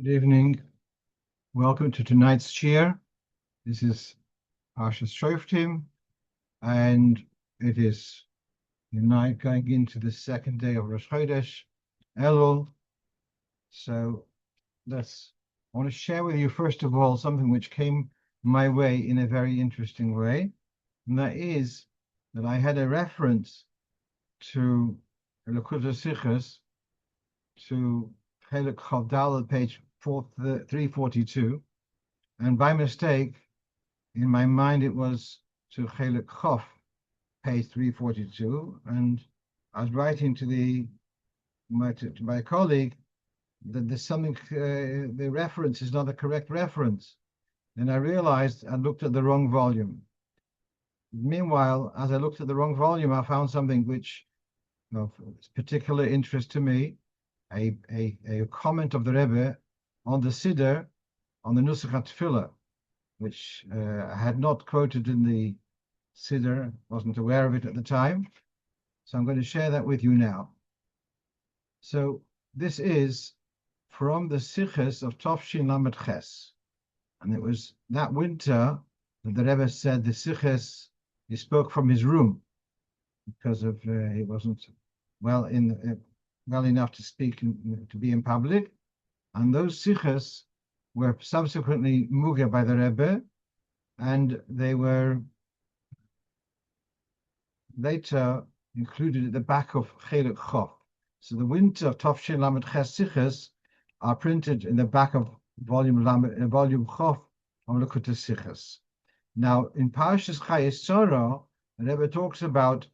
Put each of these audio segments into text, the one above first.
Good evening. Welcome to tonight's shiur. This is Parshas Shoftim, and it is the night going into the second day of Rosh Chodesh, Elul. So I want to share with you, first of all, something which came my way in a very interesting way, and that is that I had a reference to Lekutei Sichos, to Chelek Chav Daled, page 342, and by mistake, in my mind, it was to Chelek Chof, page 342, and I was writing to my colleague that there's something, the reference is not the correct reference. And I realized I looked at the wrong volume. Meanwhile, as I looked at the wrong volume, I found something which of particular interest to me, a comment of the Rebbe on the Siddur, on the Nusach HaTfilah, which I had not quoted in the Siddur, wasn't aware of it at the time. So I'm going to share that with you now. So this is from the Sichos of Tofshin Lamed Ches. And it was that winter that the Rebbe said the Sichos, he spoke from his room because of he wasn't well enough to speak to be in public. And those Sichos were subsequently muga by the Rebbe, and they were later included at the back of Chelek Chof. So the winter of Tofshin Lamed Ches Sichos are printed in the back of volume Chof of Lekutei Sichos. Now, in Parshas Avodah Zoroh, the Rebbe talks about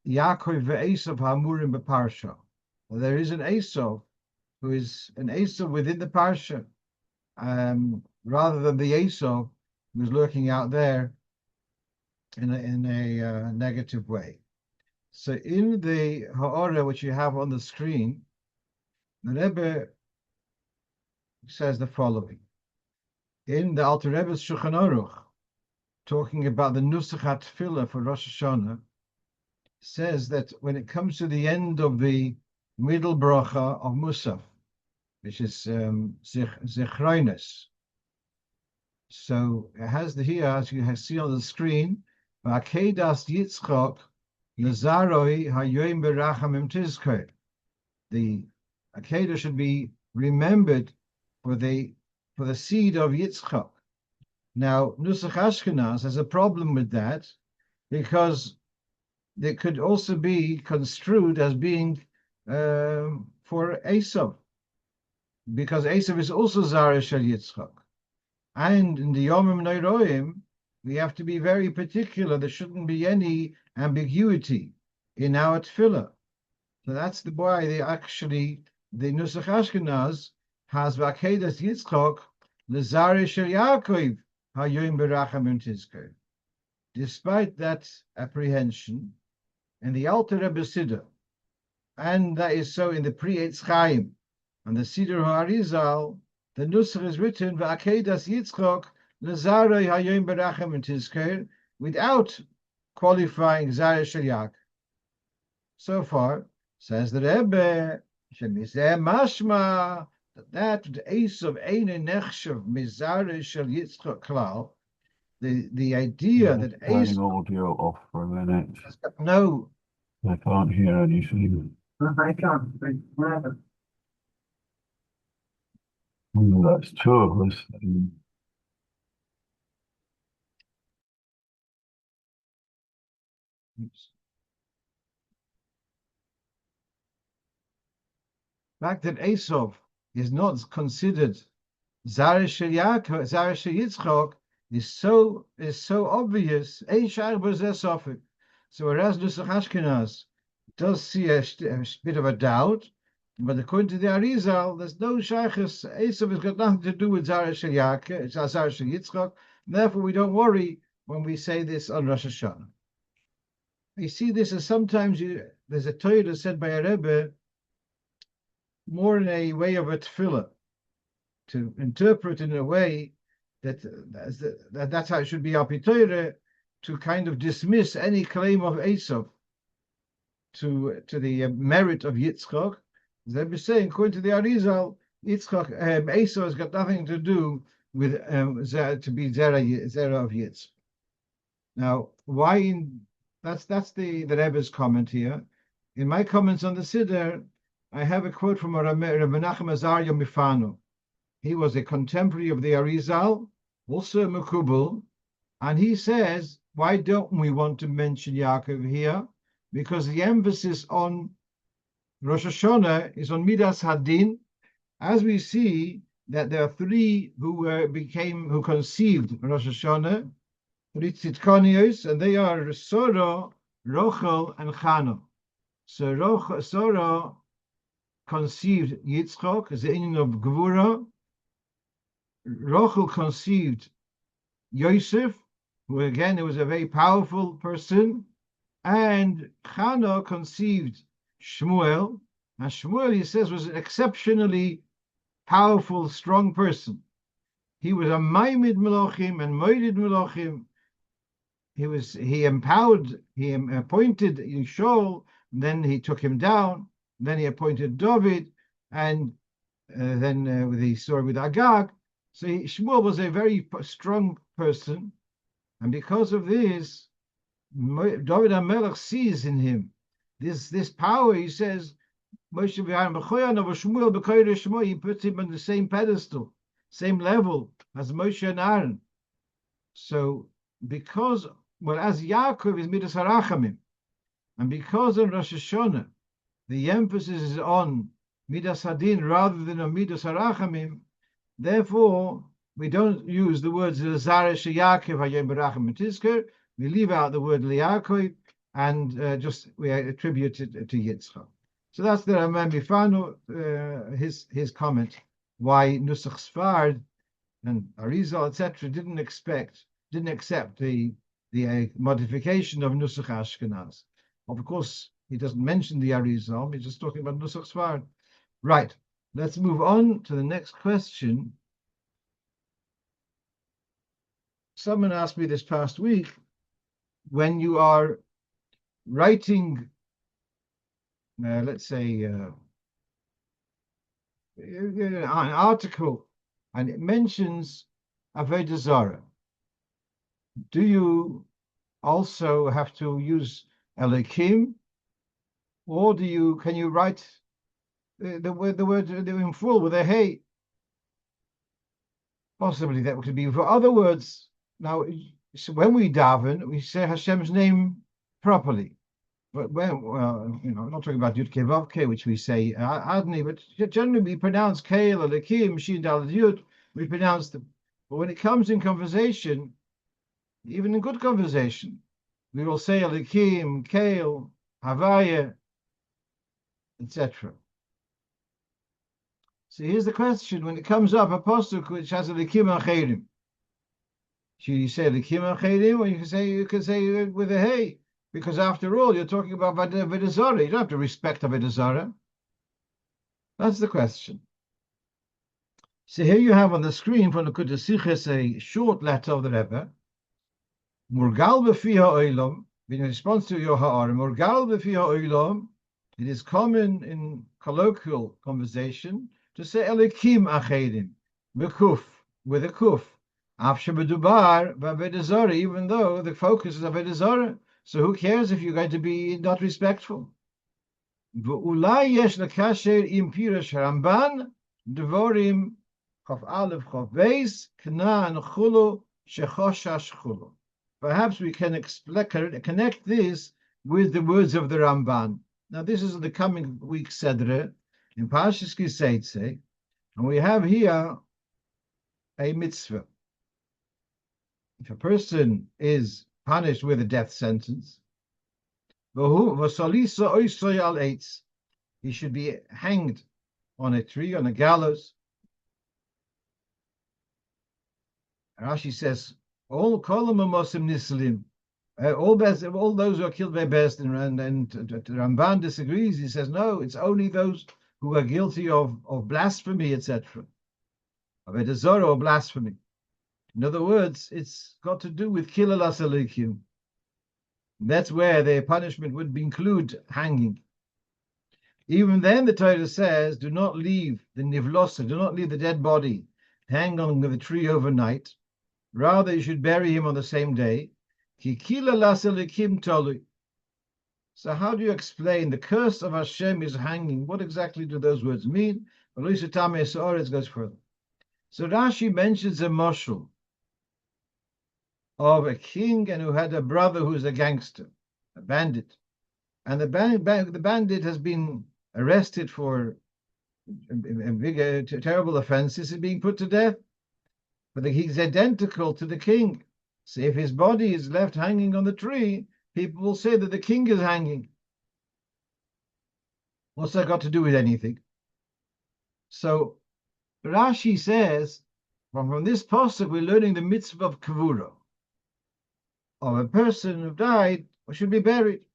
Yaakov ve'Esav hamurim beparsha. There is an Esav who is an Esav within the parsha, rather than the Esav who is lurking out there in a negative way. So in the Ha'orah, which you have on the screen, the Rebbe says the following. In the Alter Rebbe's Shulchan Aruch, talking about the Nusach HaTfilah for Rosh Hashanah, says that when it comes to the end of the middle bracha of Musaf, which is Zichroinus, so it has here, as you see on the screen, V'akedas Yitzchok Lazaroi Hayoim Berachamim Tizkei. The Akedah should be remembered for the seed of Yitzchok. Now, Nusach Ashkenaz has a problem with that because they could also be construed as being for Esav, because Esav is also Zara Shel Yitzchak. And in the Yomim Noiroim, we have to be very particular. There shouldn't be any ambiguity in our tefillah. So that's why the Nusach Ashkenaz has V'akedas Yitzchok L'Zara Shel Yaakov Hayoim Berachamim Tizkei. Despite that apprehension, and the Alter Rebbe Siddur, and that is so in the Pri-Eitz Chaim, and the Siddur HaArizal, the Nusach is written V'akedas Yitzchok L'Zaroi Hayoim Berachamim Tizkei, without qualifying Zara Shel Yaakov. So far, says the Rebbe, Shemizeh Mashma, that Esav Eine Nechshav Mizara Shel Yitzchok Klal, the idea that Esav audio off for a minute. No, I can't hear anything. I can't. Oh, that's two of us. The fact that Esav is not considered Zara Shel Yaakov, Zara Shel Yitzchok, is so obvious. So whereas Nusach Ashkenaz does see a bit of a doubt, but according to the Arizal, there's no shaychus. Esav has got nothing to do with Zara Shel Yaakov, Zara Shel Yitzchok. Therefore, we don't worry when we say this on Rosh Hashanah. You see this as sometimes there's a Torah said by a Rebbe more in a way of a tefillah, to interpret in a way that's how it should be Torah, to kind of dismiss any claim of Esav to the merit of Yitzchok. They'll be saying, according to the Arizal, Yitzchok, Esau has got nothing to do with to be Zerah of Yitz. Now, why that's the Rebbe's comment here. In my comments on the Siddur, I have a quote from Rabbi Menachem Azariah Mifano. He was a contemporary of the Arizal, also Mekubal, and he says, why don't we want to mention Yaakov here? Because the emphasis on Rosh Hashanah is on Midas Hadin, as we see that there are three who conceived Rosh Hashanah, three Tzidkonios, and they are Zoroh, Rochel, and Chano. So Zoroh conceived Yitzchok as the union of Gevura. Rochel conceived Yosef, who again was a very powerful person, and Chano conceived Shmuel, and Shmuel, he says, was an exceptionally powerful, strong person. He was a Maimid Melochim and Moidid Melochim. He appointed Yishol, then he took him down, then he appointed David, and then with the story with Agag. So Shmuel was a very strong person, and because of this, David HaMelech sees in him this power. He says, Moshe Shmuel, he puts him on the same pedestal, same level as Moshe and Aaron. So as Yaakov is Midas Harachamim, and because on Rosh Hashanah the emphasis is on Midas Hadin rather than on Midas Harachamim, therefore we don't use the words Lazare Sheyakov Hayom Berachim Tizker. We leave out the word Liakov and we attribute it to Yitzchak. So that's the Ramban Mifano, his comment why Nusach Sfard and Arizal etc. didn't accept the modification of Nusach Ashkenaz. Of course, he doesn't mention the Arizal. He's just talking about Nusach Sfard. Right. Let's move on to the next question. Someone asked me this past week, when you are writing, let's say, an article, and it mentions Avodah Zoroh, do you also have to use Elokim, or can you write the word in full with a hey? Possibly that could be for other words. Now, so when we daven, we say Hashem's name properly. But I'm not talking about Yud Kei Vav Kei, which we say Adni, but generally we pronounce Keil, Elokim, Shin Dal Yud. We pronounce them. But when it comes in conversation, even in good conversation, we will say Elokim, Keil, Havaya, etc. So here's the question: when it comes up a pasuk which has Elokim Acheirim, should you say Elokim Acheirim, or you can say it with a hey? Because after all, you're talking about Avodah Zoroh. You don't have to respect Avodah Zoroh. That's the question. So here you have on the screen from the Kaddish a short letter of the Rebbe. Murgal b'fi ha'olam, in response to your ha'arim, Murgal b'fi ha'olam, it is common in colloquial conversation to say Elokim Acheirim, b'kuf, with a kuf. Af shemedubar b'Avodah Zoroh, even though the focus is Avodah Zoroh. So who cares if you're going to be not respectful? V'ulai yesh lekasher im pirush Ramban devorim chof aleph chof beis k'nan chulu shechoshash chulu. Perhaps we can connect this with the words of the Ramban. Now this is the coming week's Sedre in Parshas Kiseitze, and we have here a mitzvah. If a person is punished with a death sentence, he should be hanged on a tree, on a gallows. Rashi says, all those who are killed by Besdin, and Ramban disagrees. He says, no, it's only those who are guilty of blasphemy, etc. Avodah Zoroh or blasphemy. In other words, it's got to do with Kilalas Elokim. That's where their punishment would include hanging. Even then, the Torah says, do not leave the nivlosa, do not leave the dead body hang on the tree overnight. Rather, you should bury him on the same day. So how do you explain the curse of Hashem is hanging? What exactly do those words mean? Goes further. So Rashi mentions a mashal of a king and who had a brother who's a gangster, a bandit. And the bandit has been arrested for a terrible offenses and being put to death. But he's identical to the king. So if his body is left hanging on the tree, people will say that the king is hanging. What's that got to do with anything? So Rashi says, from this pasuk, we're learning the mitzvah of kavura, of a person who died or should be buried.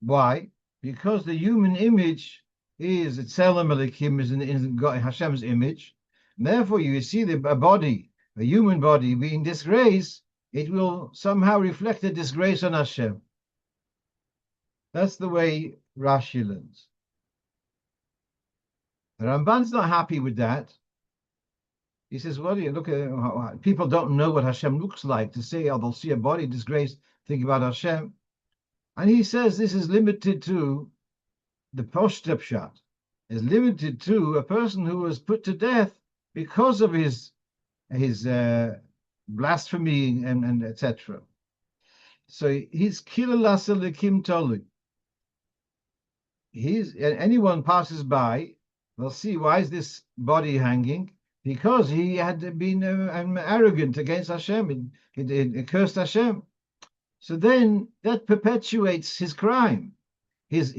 Why? Because the human image is Tzelem Elokim, is in Hashem's image. And therefore, you see a human body being disgraced, it will somehow reflect a disgrace on Hashem. That's the way Rashi learns. The Ramban's not happy with that. He says, well, you look at people don't know what Hashem looks like to say, oh, they'll see a body disgraced, think about Hashem. And he says this is limited to the poshtep shot, is limited to a person who was put to death because of his blasphemy and etc. So he's kilalas lekim tolu. Anyone passes by, they'll see why is this body hanging? Because he had been arrogant against Hashem, he cursed Hashem. So then that perpetuates his crime, his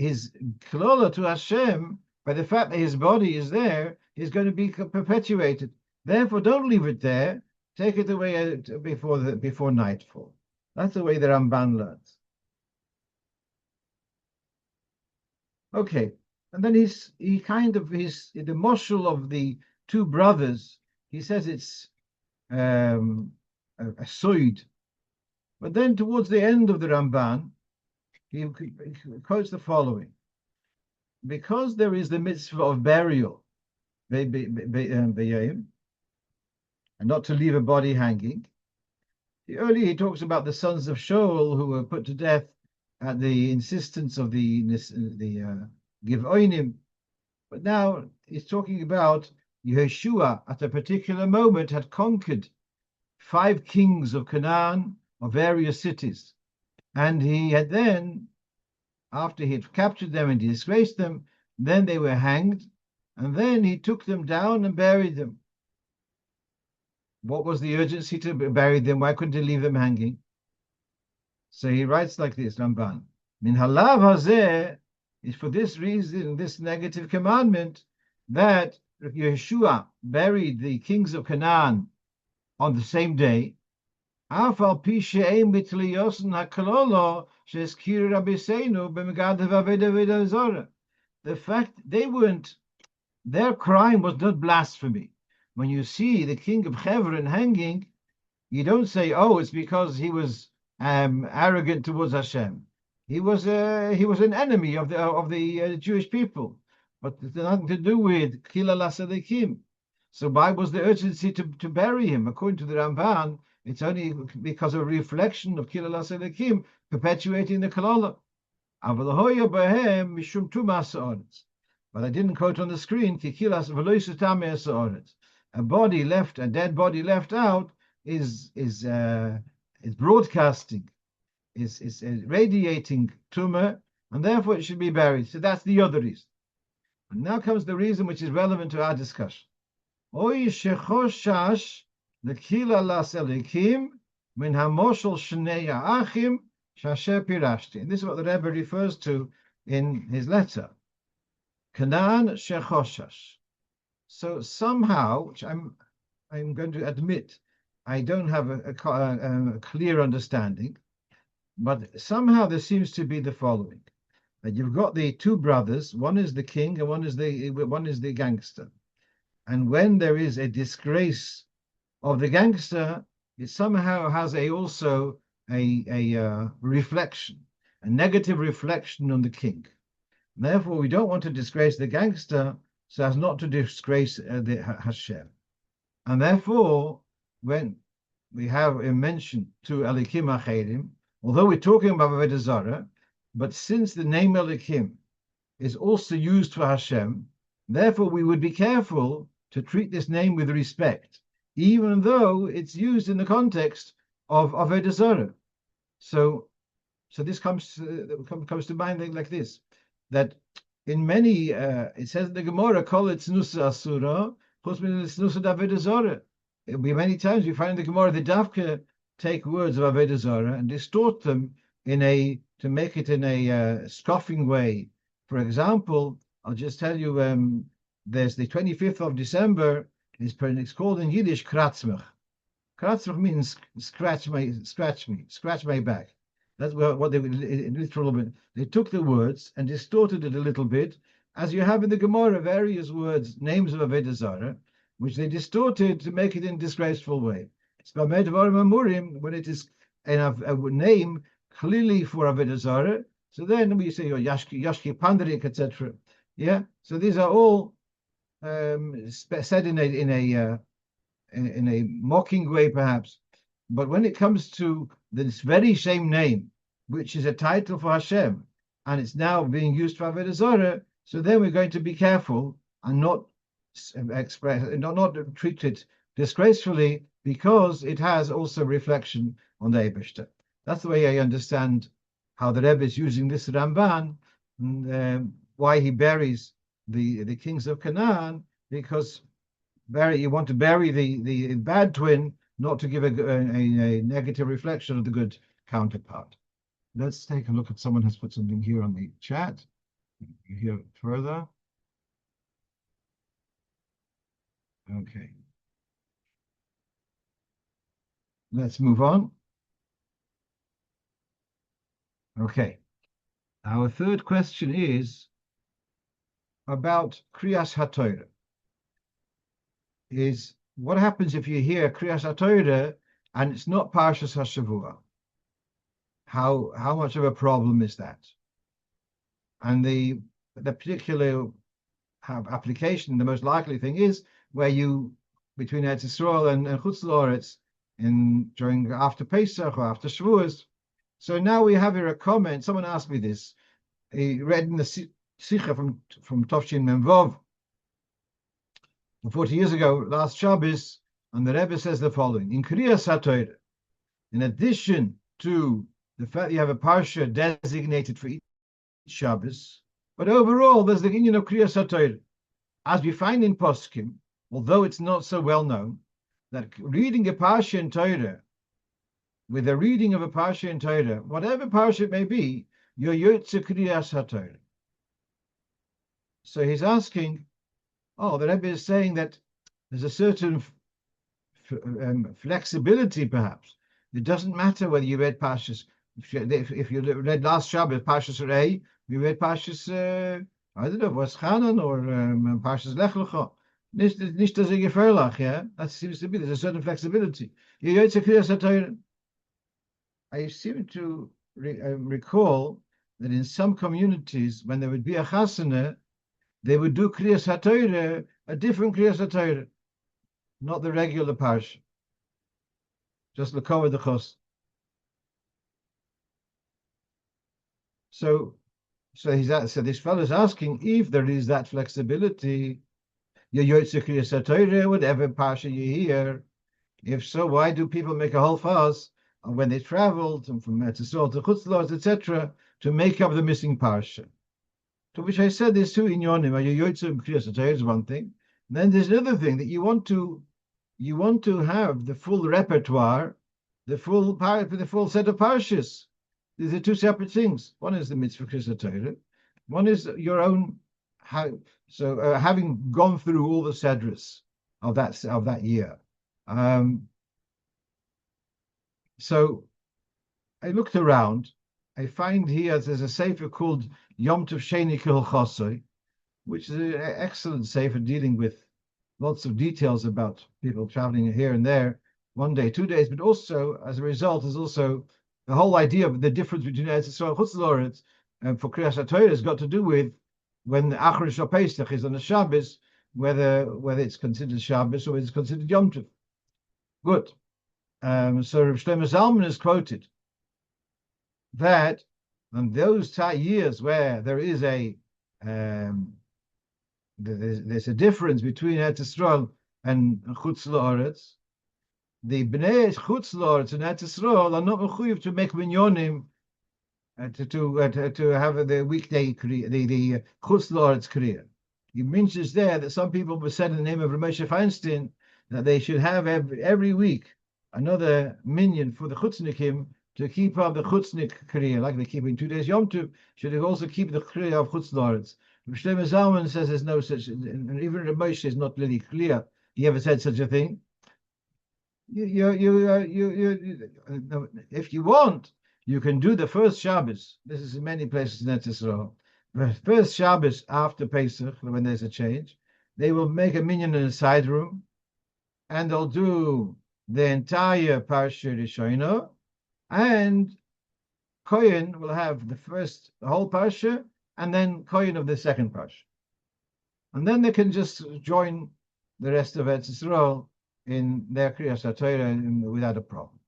klola to Hashem, by the fact that his body is there, is going to be perpetuated. Therefore, don't leave it there. Take it away before nightfall. That's the way the Ramban learns. Okay, and then the moshul of the two brothers. He says it's a soid. But then towards the end of the Ramban, he quotes the following. Because there is the mitzvah of burial, and not to leave a body hanging. Earlier he talks about the sons of Shaul who were put to death at the insistence of the Givonim. But now he's talking about Yeshua at a particular moment had conquered 5 kings of Canaan, of various cities. And he had then, after he had captured them and disgraced them, then they were hanged, and then he took them down and buried them. What was the urgency to bury them? Why couldn't he leave them hanging? So he writes like this, Ramban. Min halav hazeh is for this reason, this negative commandment, that Yeshua buried the kings of Canaan on the same day. The fact their crime was not blasphemy. When you see the king of Hebron hanging, you don't say, oh, it's because he was arrogant towards Hashem. He was an enemy of the Jewish people, but it had nothing to do with kilalas alekim. So why was the urgency to bury him? According to the Ramban, it's only because of a reflection of kilalas alekim perpetuating the kalala. But I didn't quote on the screen. A dead body left out is broadcasting, is radiating tumor, and therefore it should be buried. So that's the other reason. And now comes the reason which is relevant to our discussion. Oy shechoshash lekilalas alekim min hamoshel shnei achim shasher pirashti. And this is what the Rebbe refers to in his letter. Canaan shechoshash. So somehow, which I'm going to admit, I don't have a clear understanding, but somehow there seems to be the following: that you've got the two brothers, one is the king and one is the gangster, and when there is a disgrace of the gangster, it somehow has also a reflection, a negative reflection on the king. Therefore, we don't want to disgrace the gangster so as not to disgrace the Hashem. And therefore, when we have a mention to Elokim Acheirim, although we're talking about Avodah Zoroh, but since the name Elokim is also used for Hashem, therefore we would be careful to treat this name with respect, even though it's used in the context of Avodah Zoroh. So this comes to mind like this, that in many, it says in the Gemara, Kol Tznusa Asura, Chutz min Tznusa Avodah Zoroh. It'll be many times we find in the Gemara the Davka take words of Avodah Zoroh and distort them to make it in a scoffing way. For example, I'll just tell you, there's the 25th of December. It's called in Yiddish Kratzmach. Kratzmach means scratch my back. That's what they literally. They took the words and distorted it a little bit, as you have in the Gemara various words, names of Avodah Zoroh, which they distorted to make it in a disgraceful way. It's Bamed Varim Amurim when it is a name clearly for Avodah Zoroh. So then we say Yashki Pandrik, etc. Yeah. So these are all said in a mocking way, perhaps. But when it comes to this very same name, which is a title for Hashem, and it's now being used for Avodah Zoroh, so then we're going to be careful and not treat it disgracefully, because it has also reflection on the Eibishter. That's the way I understand how the Rebbe is using this Ramban, and why he buries the kings of Canaan, because you want to bury the bad twin, not to give a negative reflection of the good counterpart. Let's take a look at, someone has put something here on the chat. Here further. Okay. Let's move on. Okay. Our third question is about Kriyas HaTorah. Is what happens if you hear Kriyas HaTorah and it's not Parshas HaShavua? How much of a problem is that? And the particular application, the most likely thing is where you, between Eretz Yisroel and Chutz La'aretz, during after Pesach or after Shavuos. So now we have here a comment. Someone asked me this. He read in the Sikha from Tovshin Memvov 40 years ago, last Shabbos, and the Rebbe says the following: in Kriyas HaTorah, in addition to the fact that you have a parsha designated for each Shabbos, but overall there's the union of Kriyas HaTorah. As we find in Poskim, although it's not so well known, that reading a parsha in Torah, with the reading of a parsha in Torah, whatever parsha it may be, you're Yotze Kriyas HaTorah. So he's asking, the Rebbe is saying that there's a certain flexibility, perhaps. It doesn't matter whether you read Parshas. If you read last Shabbat, Parshas Rei, you read Parshas, I don't know, was Chanan or Parshas Lech Lecha. Nicht das gefährlich, yeah? That seems to be, there's a certain flexibility. I seem to recall that in some communities, when there would be a chasana, they would do Kriyas HaTorah, a different Kriyas HaTorah, not the regular parsha, just the cover the chos. So this fellow is asking if there is that flexibility. Yotze Kriyas HaTorah, whatever parsha you hear. If so, why do people make a whole fuss when they traveled from Eretz Yisroel to Chutz La'aretz, etc., to make up the missing parsha? To which I said there's two inyonim. Yotze Kriyas HaTorah is one thing. And then there's another thing, that you want to have the full repertoire, the full set of parshas. These are two separate things. One is the mitzvah Kriyas HaTorah. One is your own. Having gone through all the sedras of that year, so I looked around. I find here there's a sefer called Yom Tov Sheni Kehilchosoi, which is an excellent sefer dealing with lots of details about people traveling here and there, 1 day, 2 days, but also as a result is also the whole idea of the difference between Eretz Yisroel and Chutz La'aretz, and for Kriyas HaTorah has got to do with when the Achrish Pesach is on the Shabbos, whether it's considered Shabbos or it's considered Yom Tov. Good. So Rav Shlomo Zalman is quoted that on those years where there is there's a difference between Eretz Yisroel and Chutz La'aretz, the Bnei Chutz La'aretz and Eretz Yisroel are not mechuyev to make minyonim to have the weekday the Chutz La'aretz kriya. He mentions there that some people were said in the name of Moshe Feinstein that they should have every week another minyan for the Chutznikim to keep up the Chutznik kriya, like they keep in 2 days Yom Tov, should they also keep the kriya of Chutz La'aretz. Shlomo Zalman says there's no such, and even Reb Moshe is not really clear he ever said such a thing. If you want, you can do the first Shabbos. This is in many places in Eretz Yisroel. The first Shabbos after Pesach, when there's a change, they will make a minyan in a side room, and they'll do the entire Parsha Rishono, and Kohen will have the whole Parsha, and then Kohen of the second Parsha. And then they can just join the rest of Eretz Yisroel in their Kriyas HaTorah without a problem.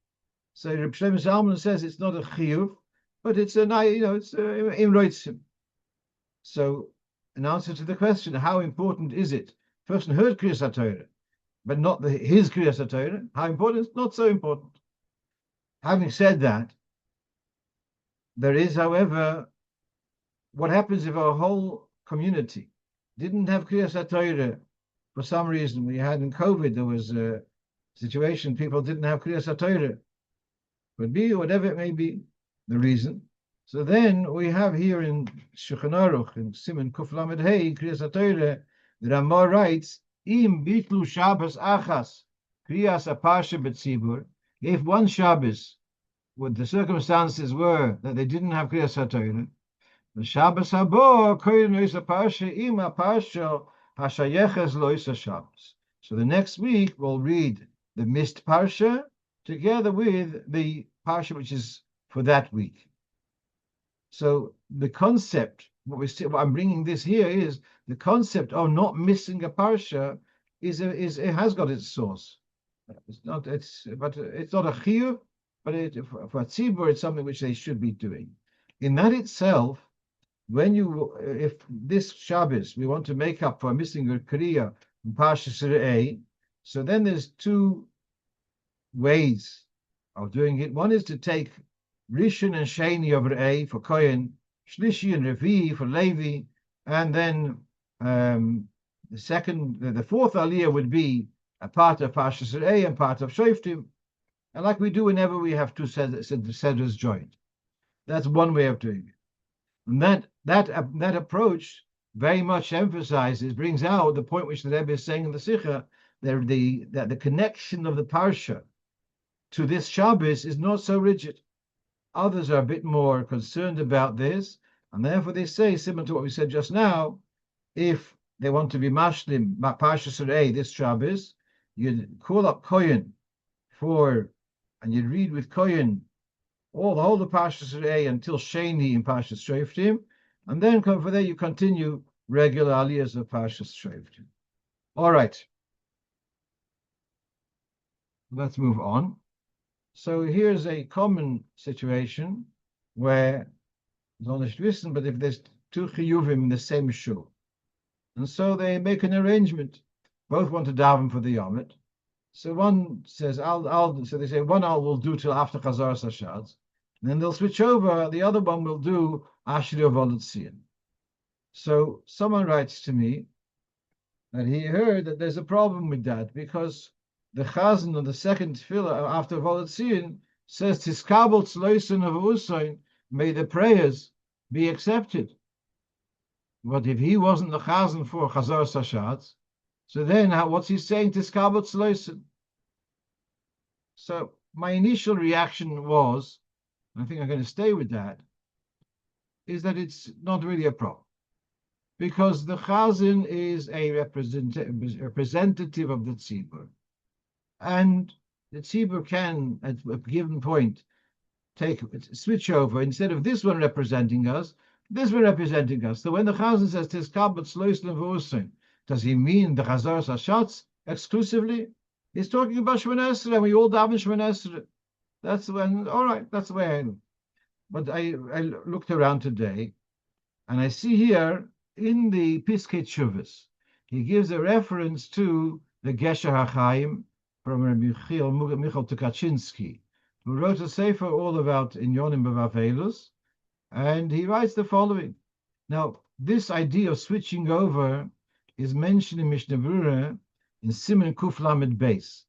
So Reb Shlomo Zalman says it's not a chiyuv, but it's it's imroitzim. So, in answer to the question, how important is it? The person heard Kriyas HaTorah, but not his Kriyas HaTorah. How important? It's not so important. Having said that, there is, however, what happens if our whole community didn't have Kriyas HaTorah for some reason? We had in COVID, there was a situation, people didn't have Kriyas HaTorah. Could be, whatever it may be, the reason. So then we have here in Shulchan Aruch, in Siman Kuf Lamed Hey, Kriyas HaTorah, the Ramah writes, Im bitlu Shabbos achas, Kriyas HaParsha b'tzibur, if one Shabbos, what the circumstances were that they didn't have Kriyas HaTorah, the Shabbos habo koyin lois haParsha im haParsha hashayeches lois haShabbos. So the next week we'll read the missed Parsha together with the Parsha which is for that week. So the concept, what I'm bringing this here is the concept of not missing a Parsha it has got its source. It's not a chiyuv, but for tzibur it's something which they should be doing. In that itself, if this Shabbos we want to make up for missing a kriya in Parshas Re'eh, so then there's two ways of doing it. One is to take Rishon and Sheni of Re'eh for Kohen, Shlishi and Revi for Levi, and then the fourth Aliyah would be a part of Parshas Re'eh and part of Shoftim, and like we do whenever we have two seders joined. That's one way of doing it. And that approach very much brings out the point which the Rebbe is saying in the Sikha, that the connection of the Parsha to this Shabbos is not so rigid. Others are a bit more concerned about this, and therefore they say, similar to what we said just now, if they want to be mashlim Parshas Re'eh this Shabbos, you'd call up Kohen and you'd read with Kohen the whole of Parshas Re'eh until Sheni in Parshas Shoftim, and then from there you continue regular aliyahs of Parshas Shoftim. All right, let's move on. So here's a common situation where it's not a but if there's two chiyuvim in the same shul, and so they make an arrangement. Both want to daven for the Yomit. So one says, so they say, one will do till after Chazar Sashadz. And then they'll switch over. The other one will do Ashrei of Avodah. So someone writes to me that he heard that there's a problem with that because the Chazan on the second tefillah after Avodah says, Tiskabel tzloisen of Usain, may the prayers be accepted. But if he wasn't the Chazan for Chazar Sashadz, so then what's he saying? Tiskabel tzloisen. So my initial reaction was, I think I'm going to stay with that, is that it's not really a problem. Because the Chazan is a representative of the Tzibur. And the Tzibur can, at a given point, switch over. Instead of this one representing us, This we're representing us. So when the Chazan says Tiskabot Sloislim V'usin, does he mean the Chazaras Hashatz exclusively? He's talking about Shemona Esrei, and we all daven Shemona Esrei. That's when, all right, that's the way I know. But I looked around today, and I see here in the Piskei Tshuvos, he gives a reference to the Gesher HaChaim from Michal Tukachinsky, who wrote a sefer all about Inyonim B'Vavelus, and he writes the following. Now, this idea of switching over is mentioned in Mishnah Berurah in Siman Kuf Lamed Beis.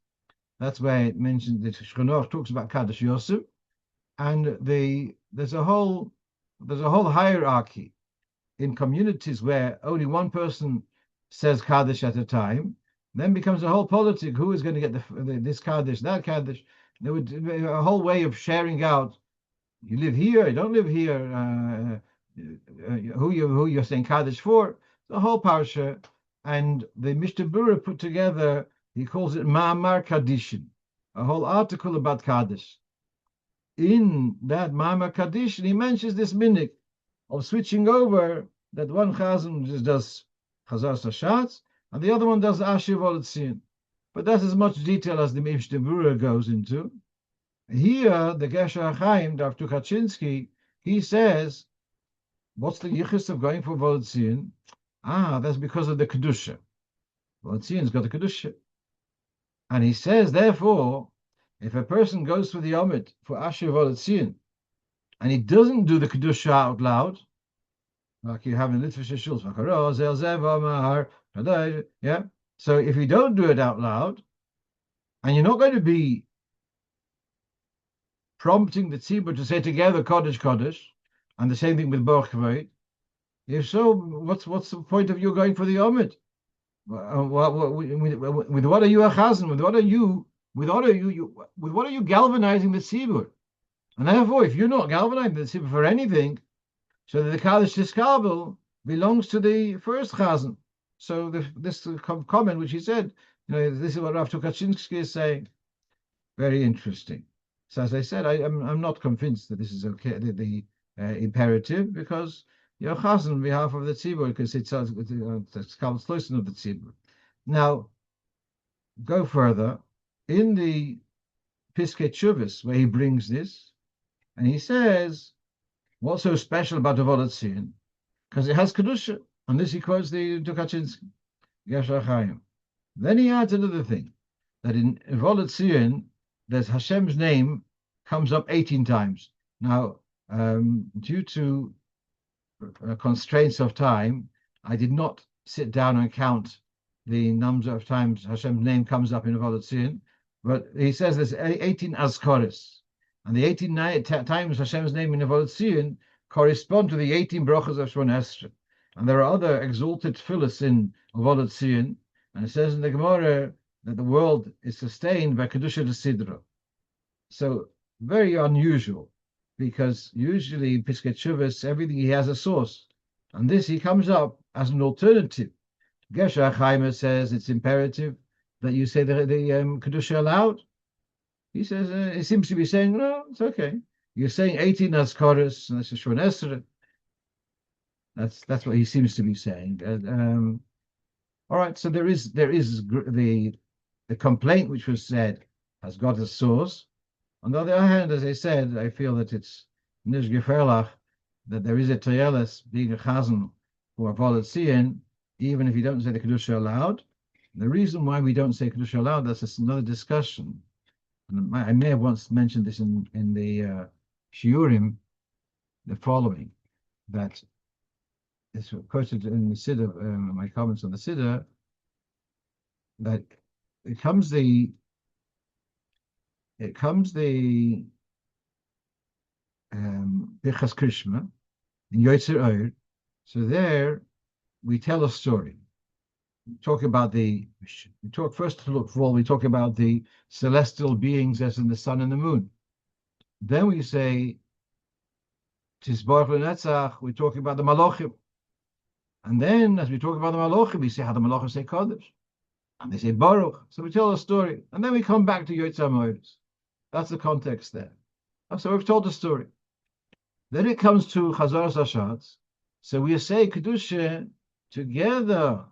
That's where it mentions that Shchonoch talks about Kaddish Yosef, and there's a whole hierarchy in communities where only one person says Kaddish at a time. Then becomes a whole politic. Who is going to get this Kaddish, that Kaddish? There would be a whole way of sharing out. You live here, you don't live here. Who you're saying Kaddish for? The whole parsha, and the Mishnah Berurah put together. He calls it Ma'amar Kaddishin, a whole article about Kaddish. In that Ma'amar Kaddishin, he mentions this minhag of switching over, that one Chazan just does Chazaras Hashatz, and the other one does Ashrei V'Olitzin. But that's as much detail as the Mishnah Berurah goes into. Here, the Gesher HaChaim, Dr. Kaczynski, he says, what's the yichus of going for V'Olitzin? That's because of the Kedusha. V'Olitzin's got the Kedusha. And he says, therefore, if a person goes for the Omid for Ashrei V'Olitzin, and he doesn't do the Kedusha out loud, like you have in Litvish Shuls, yeah. So if you don't do it out loud, and you're not going to be prompting the tzibur to say together Kaddish, Kaddish, and the same thing with Baruch Kavod, if so, what's the point of you going for the Omid? With what are you a chazan? With what are you galvanizing the tzibur? And therefore, if you're not galvanizing the tzibur for anything, so that the Kaddish Tiskabel belongs to the first chazan. So this comment which he said, this is what Rav Tukachinsky is saying. Very interesting. So as I said, I'm not convinced that this is okay, the imperative, because you're chazan on behalf of the tzibur, because it's Tiskabel Sloisin of the tzibur. Now, go further. In the Piskei Tshuvos, where he brings this, and he says, what's so special about Avodah Zoroh? Because it has Kedusha. And this he quotes the Tukachinsky, Gesher HaChaim. Then he adds another thing, that in Avodah Zoroh, there's Hashem's name comes up 18 times. Now, due to constraints of time, I did not sit down and count the number of times Hashem's name comes up in Avodah Zoroh, but he says there's 18 Azkoris. And the 18 times Hashem's name in Avodah Zoroh correspond to the 18 brachas of Shemona Esrei. And there are other exalted tefillos in Avodah Zoroh. And it says in the Gemara that the world is sustained by Kedusha D'Sidra. So very unusual, because usually in Piskei Tshuvos, everything he has a source. And this he comes up as an alternative. Gesher HaChaim says it's imperative that you say the Kedusha aloud. He says, it seems to be saying, no, it's okay. You're saying 18 Azkoros, and that's a Shemona Esrei. That's what he seems to be saying. All right, so there is the complaint which was said has got a source. On the other hand, as I said, I feel that it's nish geferlach, that there is a toyeles being a chazan for Avodah Zoroh, even if you don't say the Kedusha aloud. The reason why we don't say Kedusha aloud, that's just another discussion. And I may have once mentioned this in the shiurim, the following, that it's quoted in the Siddur, my comments on the Siddur, that it comes the Birchas Krishma in Yotzer Oyer. So there we tell a story. We talk about first of all, we talk about the celestial beings as in the sun and the moon. Then we say, Tisbarach L'Netzach, we talk about the Malochim. And then, as we talk about the Malochim, we say how the Malochim say Kaddish. And they say Baruch. So we tell a story. And then we come back to Yotzer Moedes. That's the context there. So we've told the story. Then it comes to Chazaras Hashatz. So we say Kedusha together.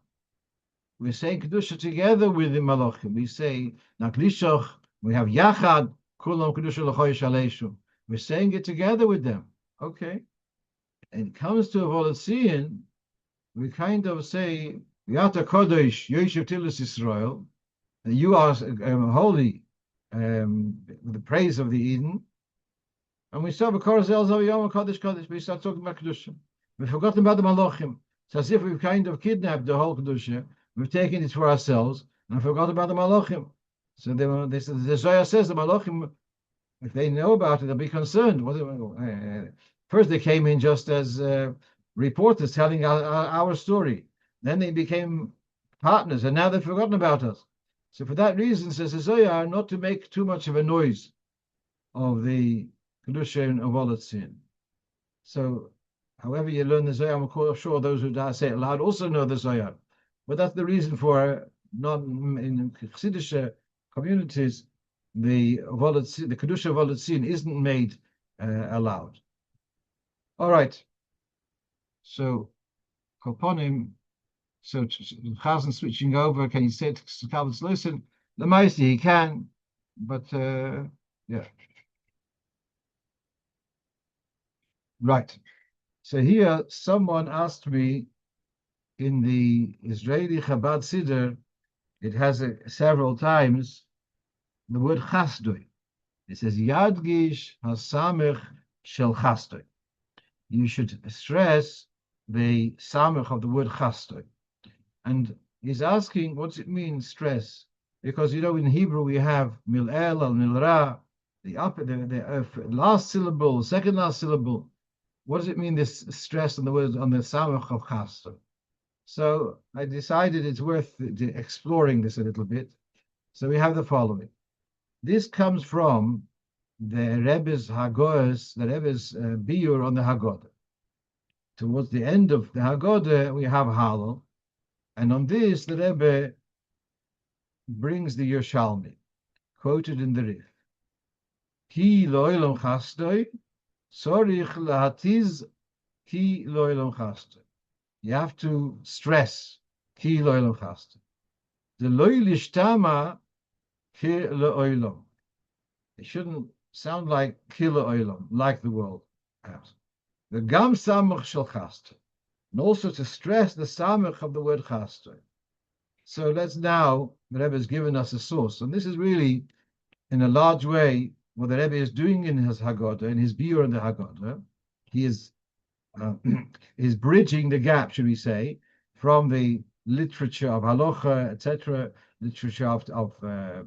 We're saying Kedusha together with the Malachim. We say Naklishach, we have Yachad, Kulam Kedusha L'choy Shaleshu. We're saying it together with them. Okay. And it comes to Avodah, we kind of say, Yata Kodesh, Yoshev Tilus Yisroel, and you are holy with the praise of the Eden. And we start with Korzel Zaviyom Kaddish Kaddish. We start talking about Kedusha. We've forgotten about the Malachim. It's as if we've kind of kidnapped the whole Kedusha. We've taken it for ourselves and forgot about the Malachim. So the Zohar says the Malachim, if they know about it, they'll be concerned. First, they came in just as reporters telling our story. Then they became partners, and now they've forgotten about us. So for that reason, says the Zohar, not to make too much of a noise of the Kedusha and Avodah. So, however you learn the Zohar, I'm sure those who say it loud also know the Zohar. But that's the reason for not in Chassidish communities, the Kedusha Avodah isn't made aloud. All right. So, Koponim, so Chazan switching over, can you say it to Calvin's listen? The most he can, but yeah. Right. So here, someone asked me in the Israeli Chabad Siddur, it has several times the word chasdoi. It says Yadgish hasamech shel chasdoi. You should stress the samech of the word chasdoi. And he's asking, what's it mean, stress? Because in Hebrew we have mil'el al milra, the last syllable, second last syllable. What does it mean, this stress on the word on the samech of chasdoi? So I decided it's worth exploring this a little bit. So we have the following. This comes from the Rebbe's Haggodas, the Rebbe's biur on the Haggadah. Towards the end of the Haggadah, we have Hallel. And on this, the Rebbe brings the Yerushalmi, quoted in the Rif. Ki lo'olam chasdoi, sorich lahatiz ki lo'olam chasdoi. You have to stress ki lo'olam chasdoi. The lo'i lishtama ki lo'olam. It shouldn't sound like ki lo'olam, like the world has. The gam samach shel chasdoi. And also to stress the samach of the word chasdoi. So let's now, the Rebbe has given us a source. And this is really, in a large way, what the Rebbe is doing in his Haggadah, in his biur on the Haggadah. He is bridging the gap, should we say, from the literature of Halocho, etc., literature of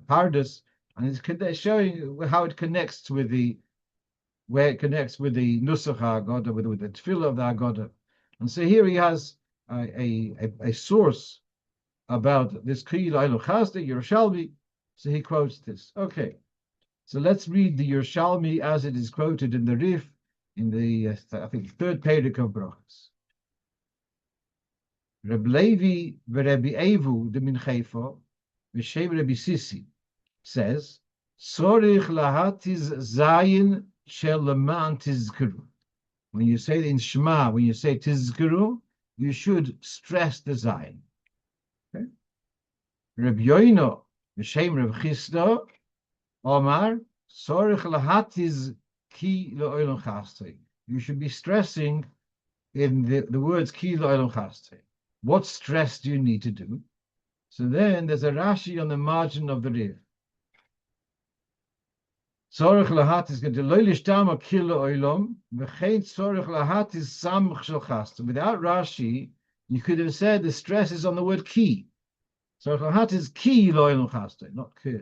Pardes, and it's showing how it connects with the Nusach Haggadah, with the Tefillah of the Haggadah. And so here he has a source about this Ki Lo'olam Chasdoi, Yerushalmi. So he quotes this. Okay, so let's read the Yerushalmi as it is quoted in the Rif, in the I think third Perek of Brachos. Reb Levi v'Rebbi Evu de Min Chayfa v'Shem Rebbi Sisi says, Sorich lahatiz zayin shel leman tizkuru. When you say in Shema, when you say tizkuru, you should stress the zayin. Okay? Reb Yoino v'Shem Reb Chisda Omar Sorich lahatiz ki lo'olam chasdoi. You should be stressing in the words ki lo'olam chasdoi. What stress do you need to do? So then there's a Rashi on the margin of the Rif. Tzorich lahatis going to loilish tama ki lo'olam v'chein tzorich lahatis samach shel chasdoi. Without Rashi, you could have said the stress is on the word ki. Tzorich lahatis ki lo'olam chasdoi, not ki.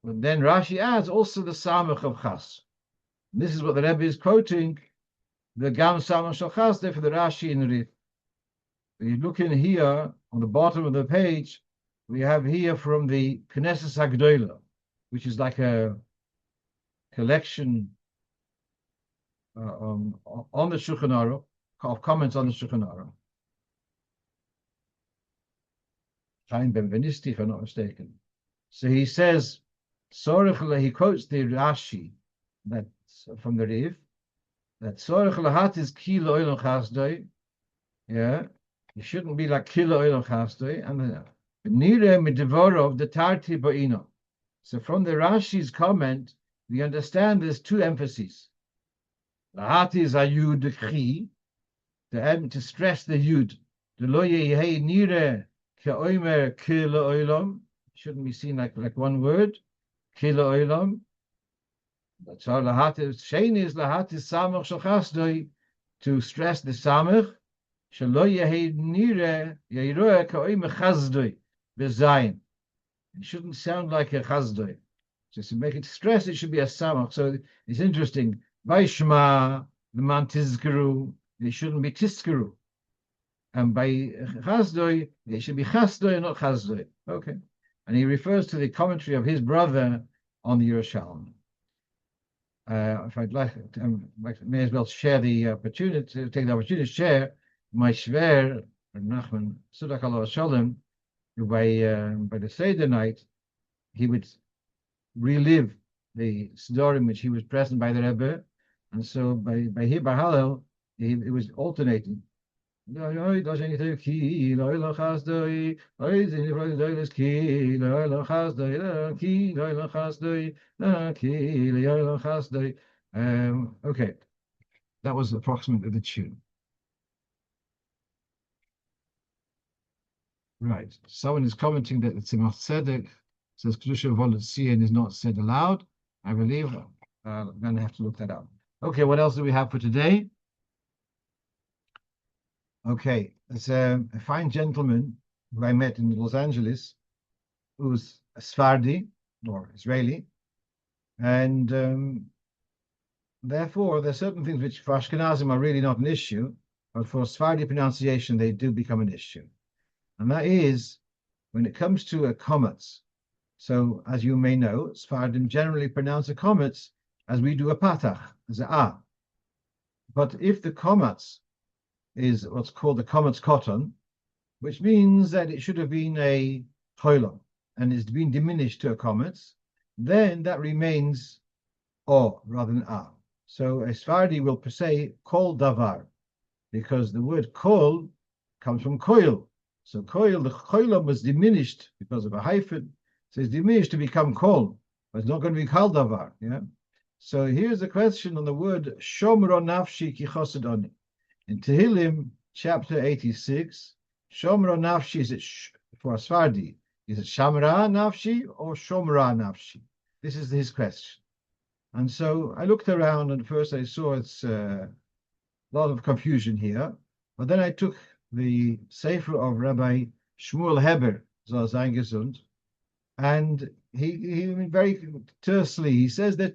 But then Rashi adds also the samach of chas. This is what the Rebbe is quoting, the gam samach shel chasdoi for the Rashi in the Rif. You look in here on the bottom of the page, we have here from the Knesset Hagdolah, which is like a collection on the Shulchan Aruch, of comments on the Shulchan Aruch. Chaim Ben-Venisti, if I'm not mistaken. So he says, he quotes the Rashi that's from the Rif, that tzorich lahat is ki lo'ilon chasdoi. Yeah, you shouldn't be like ki lo'ilon chasdoi. And nire midevorov the tarti bo'ino. So from the Rashi's comment, we understand there's two emphases. Lahat is a yud chi, to stress the yud. The lo yehei nire ke'oimer ki lo'ilon. Shouldn't be seen like one word. Ki lo'ilon. That's how lahat is. Shein is lahat is samach shel chasdoi, to stress the samach. Shelo yehei nire yeiroeh ke'oimer chasdoi bezayin. It shouldn't sound like a chasdoi. Just to make it stress, it should be a samach. So it's interesting. Vaishma, the man tizkeru, it shouldn't be tizkeru. And by chasdoi, it should be chasdoi, not chasdoi. Okay. And he refers to the commentary of his brother on the Yerushalmi. If I'd like, may as well share the opportunity, take the opportunity to share my shver, Nachman Sudak Allah Shalom, who by the Seder night, he would relive the Sidorim which he was present by the Rebbe, and so by Hallel, it was alternating. Okay, that was approximately the tune. Right, someone is commenting that the Tzimach Tzedek says Kedusha Volotzian is not said aloud. I believe I'm going to have to look that up. Okay, what else do we have for today? Okay, there's a fine gentleman who I met in Los Angeles who's a Sephardi or Israeli, and therefore there are certain things which for Ashkenazim are really not an issue, but for Sephardi pronunciation they do become an issue. And that is when it comes to a komets. So, as you may know, Sephardim generally pronounce a komets as we do a patach, as a ah. But if the komets is what's called the komets cotton, which means that it should have been a choilon and it's been diminished to a komets, then that remains o rather than ah. So a Sephardi will per se kol davar, because the word kol comes from koil. So koil, the choilon was diminished because of a hyphen. So it's diminished to become kol, but it's not going to be kal davar. Yeah. So here's a question on the word shomro nafshi ki chosedoni. In Tehillim, chapter 86, shomro nafshi, is it for Sephardi? Is it shamra nafshi or shomra nafshi? This is his question. And so I looked around, and first I saw it's a lot of confusion here. But then I took the Sefer of Rabbi Shmuel Heber, soll sein gesund, and he very tersely, he says there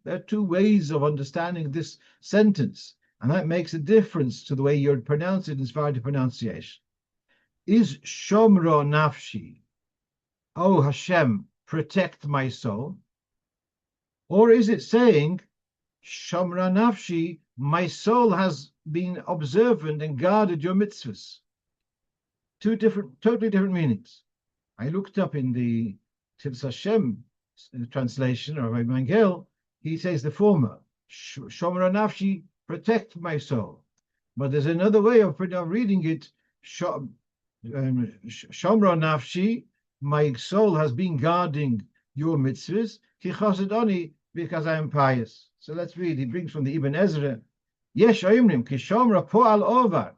are two ways of understanding this sentence, and that makes a difference to the way you pronounce it as far as the pronunciation. Is Shomro Nafshi, oh Hashem, protect my soul? Or is it saying, Shomra Nafshi, my soul has been observant and guarded your mitzvahs? Totally different meanings. I looked up in the Tivs Hashem translation of Rabbi Mangel, he says the former, Shomra Nafshi, protect my soul. But there's another way of reading it, Shomra Nafshi, my soul has been guarding your mitzvahs, ki chosedoni, because I am pious. So let's read. He brings from the Ibn Ezra, Yesh oimrim ki shomra po'al over.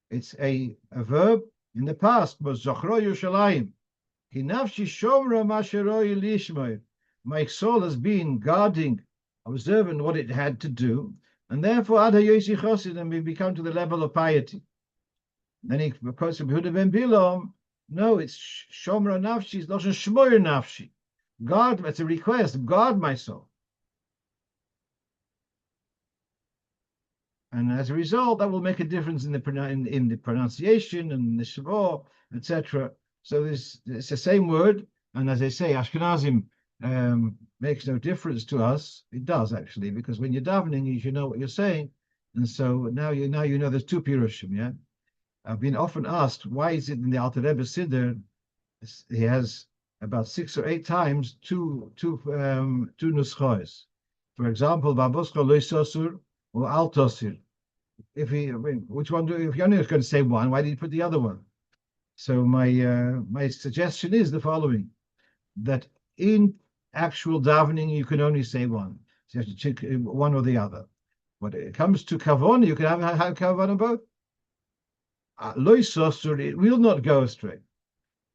It's a verb in the past, but zochro Yerushalayim. Ki nafshi shomra masheroi lishmoy. My soul has been guarding, observing what it had to do, and therefore ad hayosi chosid, and we come to the level of piety. Then he quotes from Yehuda ben Bilom. No, it's shomra nafshi, it's not a shmoyer nafshi. God, it's a request, guard my soul. And as a result, that will make a difference in the pronunciation and the shavo, etc. So it's the same word, and as I say, Ashkenazim makes no difference to us. It does actually, because when you're davening, you should know what you're saying, and so now you know there's two pirushim. Yeah, I've been often asked why is it in the Alter Rebbe Siddur he has about 6 or 8 times two nuschos. For example, Babosko loisosur, or al tosir. Which one if you're only going to say one, why did you put the other one? So my suggestion is the following: that in actual davening you can only say one. So you have to check one or the other. When it comes to kavon, you can have kavon on both. It will not go astray.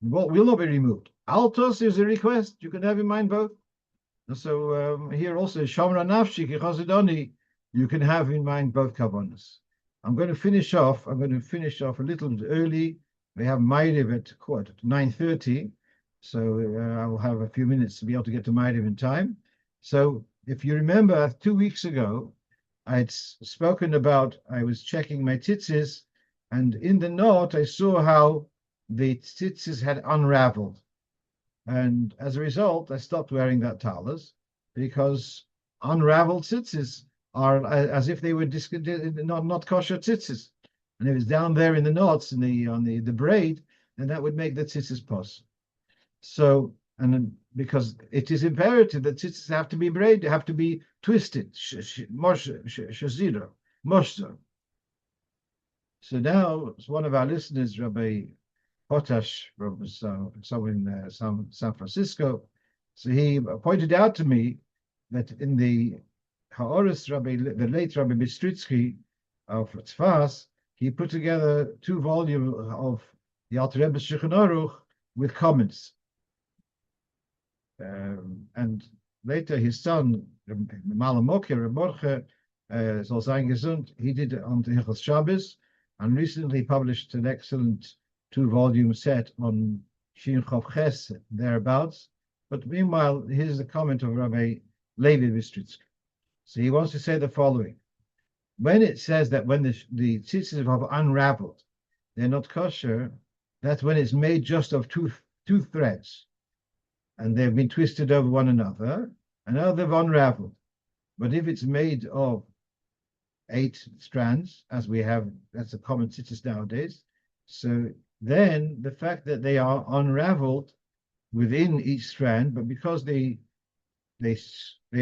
Will not be removed. Altos is a request. You can have in mind both. And so here also, Shamra Nafshi Chazidoni, you can have in mind both kavonas. I'm going to finish off a little bit early. We have Ma'ariv at 9:30, so I will have a few minutes to be able to get to Ma'ariv in time. So if you remember, 2 weeks ago, I'd spoken about, I was checking my tzitzis, and in the note I saw how the tzitzis had unraveled. And as a result, I stopped wearing that talis, because unraveled tzitzis are as if they were not kosher tzitzis. And if it's down there in the knots, on the braid, then that would make the tzitzis pos. So, and then, because it is imperative that tzitzis have to be braided, have to be twisted, shazira, moshzer. So now, one of our listeners, Rabbi Potash, from somewhere in San Francisco, so he pointed out to me that in the Ha'oris Rabbi, the late Rabbi Bistritsky of Tzfas, he put together 2 volumes of the Alter Rebbe's Shulchan Aruch with comments. And later his son, Malamokir, Rebbe Soll sein gesund, he did it on Hilchos Shabbos, and recently published an excellent 2-volume set on Shin Chof Ches, thereabouts. But meanwhile, here's the comment of Rabbi Levi Yitzchok. So he wants to say the following: when it says that when the tzitzis have unraveled, they're not kosher, that's when it's made just of two threads, and they've been twisted over one another, and now they've unraveled. But if it's made of 8 strands, as we have, that's a common tzitzis nowadays, so then the fact that they are unraveled within each strand, but because they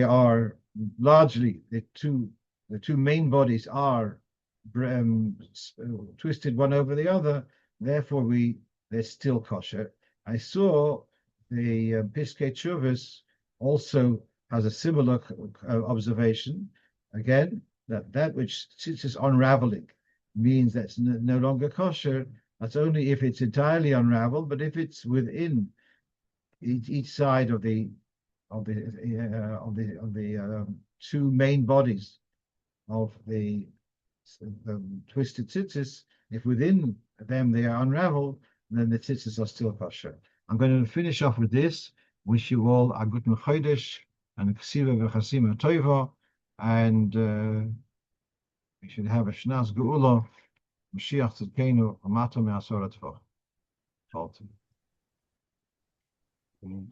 are largely the two main bodies are twisted one over the other, therefore they're still kosher. I saw the Piskei Teshuvos also has a similar observation. Again, that which is unraveling means that's no longer kosher. That's only if it's entirely unraveled, but if it's within each side of the 2 main bodies of the twisted tzitzis, if within them they are unraveled, then the tzitzis are still kosher. I'm going to finish off with this. Wish you all a good Chodesh and a ksiva v'chasima toiva, and we should have a shnas geula, Mashiach tzidkenu, amato me'asor atfach. Und